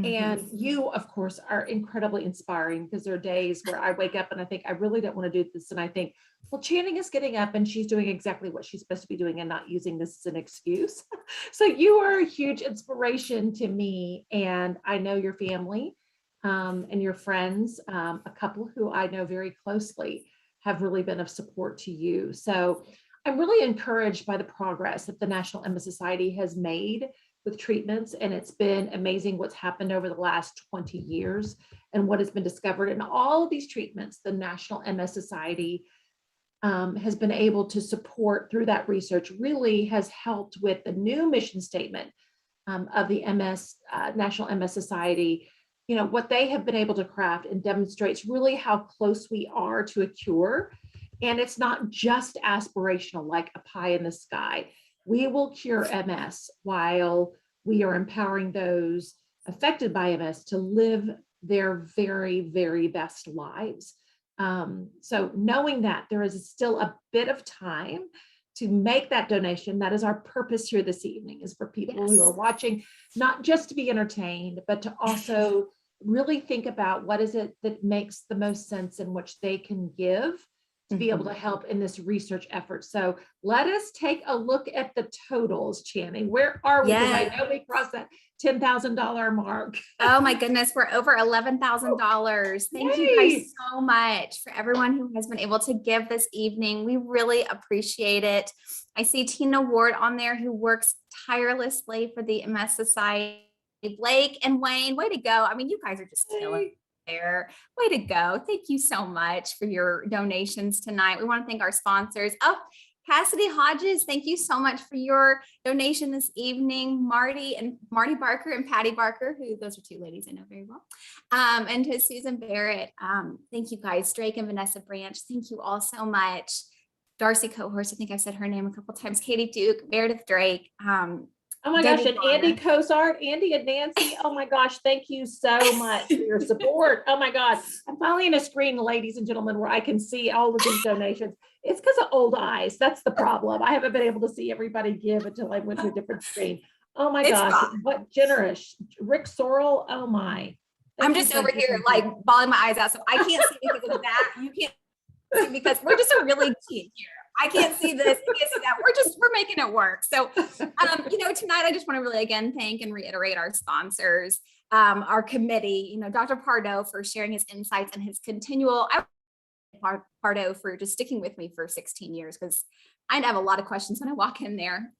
And you, of course, are incredibly inspiring, because there are days where I wake up and I think, I really don't want to do this. And I think, well, Channing is getting up and she's doing exactly what she's supposed to be doing and not using this as an excuse. So you are a huge inspiration to me. And I know your family and your friends, a couple who I know very closely, have really been of support to you. So I'm really encouraged by the progress that the National MS Society has made with treatments, and it's been amazing what's happened over the last 20 years and what has been discovered. And all of these treatments, the National MS Society has been able to support through that research, really has helped with the new mission statement of the National MS Society. What they have been able to craft and demonstrates really how close we are to a cure. And it's not just aspirational, like a pie in the sky. We will cure MS while we are empowering those affected by MS to live their very, very best lives. So knowing that there is still a bit of time to make that donation, that is our purpose here this evening, is for people who are watching, not just to be entertained, but to also really think about what is it that makes the most sense in which they can give to be able to help in this research effort. So let us take a look at the totals, Channing. Where are we? Because I know we crossed that $10,000 mark. Oh my goodness, we're over $11,000. Thank you guys so much for everyone who has been able to give this evening. We really appreciate it. I see Tina Ward on there, who works tirelessly for the MS Society. Blake and Wayne, way to go. I mean, you guys are just killing. there. Way to go. Thank you so much for your donations tonight. We want to thank our sponsors. Oh, Cassidy Hodges, thank you so much for your donation this evening. Marty Barker and Patty Barker, who those are two ladies I know very well. And to Susan Barrett, thank you guys. Drake and Vanessa Branch, thank you all so much. Darcy Cohorse, I think I said her name a couple times. Katie Duke, Meredith Drake. Oh my gosh, and Andy Cozart, Andy and Nancy. Oh my gosh, thank you so much for your support. Oh my God. I'm finally in a screen, ladies and gentlemen, where I can see all of these donations. It's because of old eyes. That's the problem. I haven't been able to see everybody give until I went to a different screen. Oh my gosh, what generous. Rick Sorrell, oh my. I'm just over here like bawling my eyes out. So I can't see because of that. You can't see because we're just a really team here. I can't see this, I can't see that. We're making it work. So, tonight I just want to really again thank and reiterate our sponsors, our committee, Dr. Pardo for sharing his insights and his continual, Pardo for just sticking with me for 16 years because I'd have a lot of questions when I walk in there.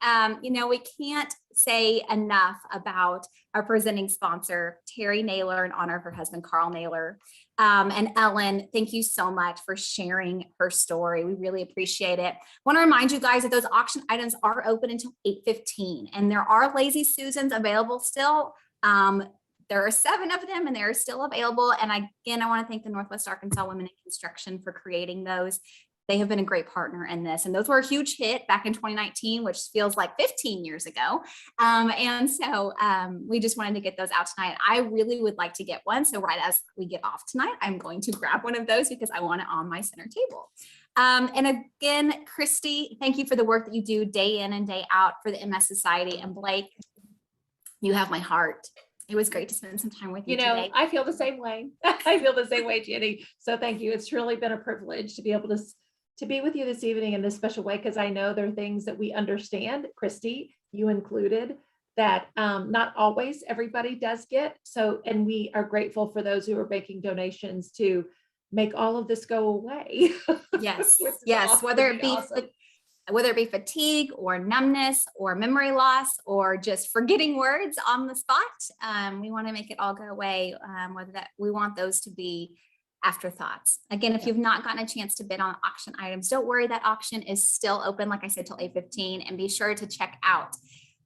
We can't say enough about our presenting sponsor, Terry Naylor, in honor of her husband, Carl Naylor. And Ellen, thank you so much for sharing her story. We really appreciate it. I want to remind you guys that those auction items are open until 8:15 and there are Lazy Susans available still. There are 7 of them and they're still available. And I want to thank the Northwest Arkansas Women in Construction for creating those. They have been a great partner in this. And those were a huge hit back in 2019, which feels like 15 years ago. So we just wanted to get those out tonight. I really would like to get one. So right as we get off tonight, I'm going to grab one of those because I want it on my center table. And again, Christy, thank you for the work that you do day in and day out for the MS Society. And Blake, you have my heart. It was great to spend some time with you today. I feel the same way. I feel the same way, Jenny. So thank you. It's really been a privilege to be able to be with you this evening in this special way, because I know there are things that we understand, Christy, you included, that not always everybody does get. So, and we are grateful for those who are making donations to make all of this go away. Yes, yes, whether it be fatigue or numbness or memory loss or just forgetting words on the spot. We want to make it all go away, we want those to be afterthoughts. Again, if you've not gotten a chance to bid on auction items, don't worry, that auction is still open, like I said, till 8:15, and be sure to check out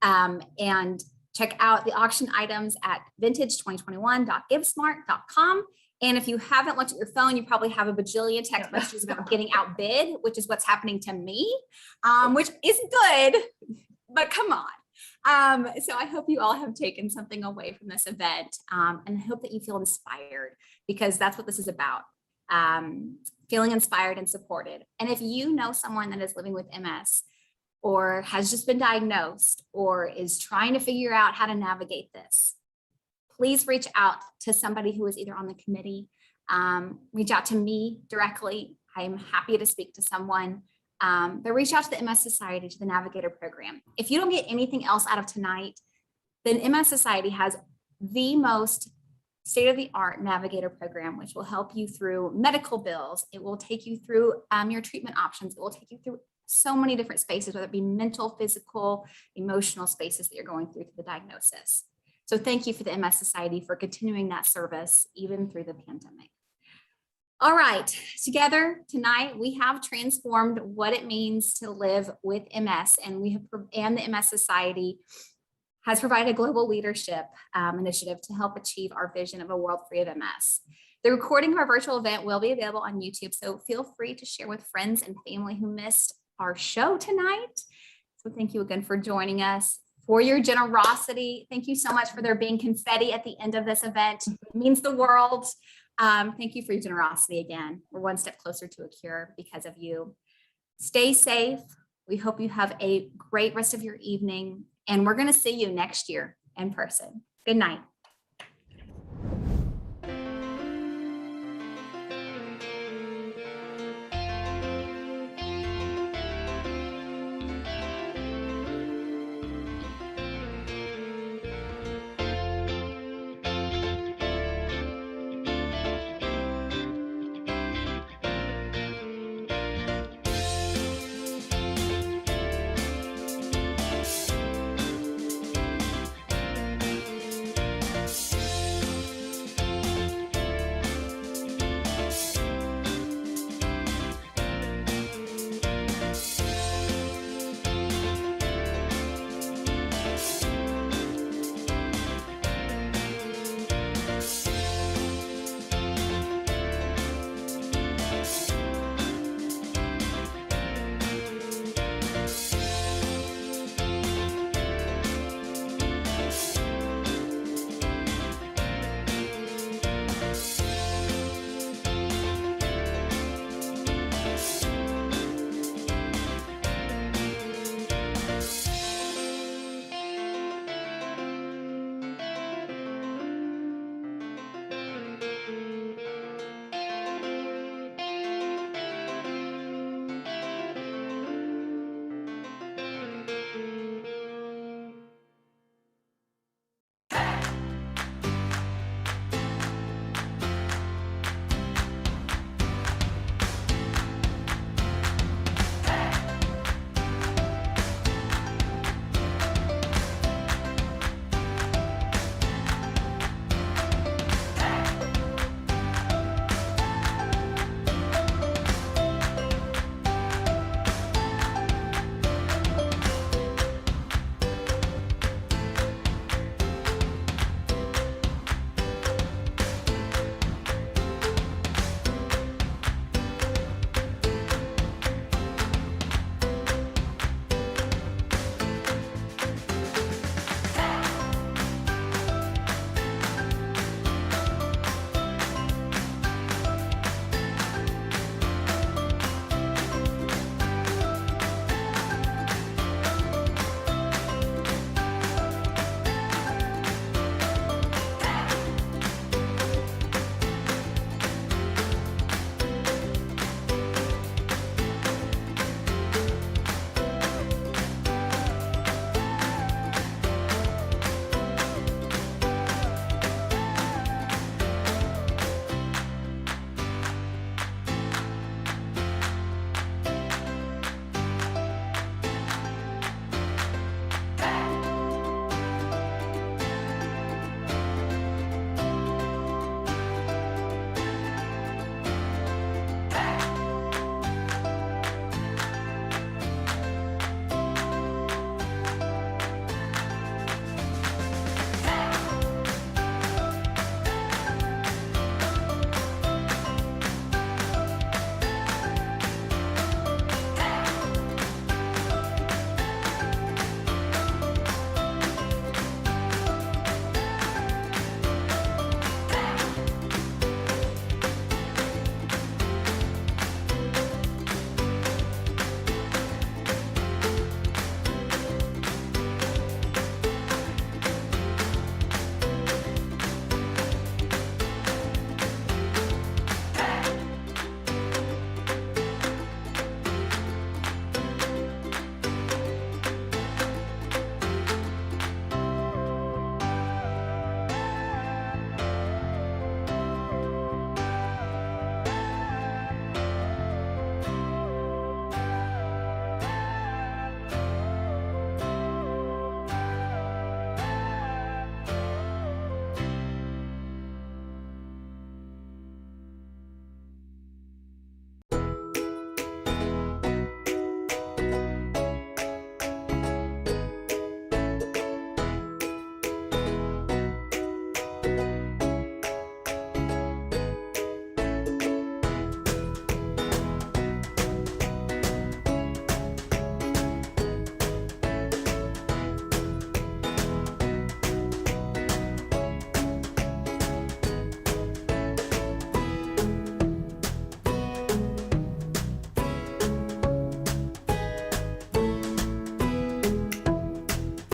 the auction items at vintage2021.givesmart.com. And if you haven't looked at your phone, you probably have a bajillion text messages about getting outbid, which is what's happening to me, which is good, but come on. So I hope you all have taken something away from this event, and I hope that you feel inspired, because that's what this is about, feeling inspired and supported. And if you know someone that is living with MS or has just been diagnosed or is trying to figure out how to navigate this, please reach out to somebody who is either on the committee, reach out to me directly. I'm happy to speak to someone. But reach out to the MS Society, to the Navigator program. If you don't get anything else out of tonight, then MS Society has the most state-of-the-art Navigator program, which will help you through medical bills. It will take you through your treatment options. It will take you through so many different spaces, whether it be mental, physical, emotional spaces that you're going through the diagnosis. So thank you for the MS Society for continuing that service even through the pandemic. All right, together tonight, we have transformed what it means to live with MS, and the MS Society has provided a global leadership initiative to help achieve our vision of a world free of MS. The recording of our virtual event will be available on YouTube, so feel free to share with friends and family who missed our show tonight. So thank you again for joining us, for your generosity. Thank you so much for there being confetti at the end of this event. It means the world. Thank you for your generosity again. We're one step closer to a cure because of you. Stay safe. We hope you have a great rest of your evening, and we're going to see you next year in person. Good night.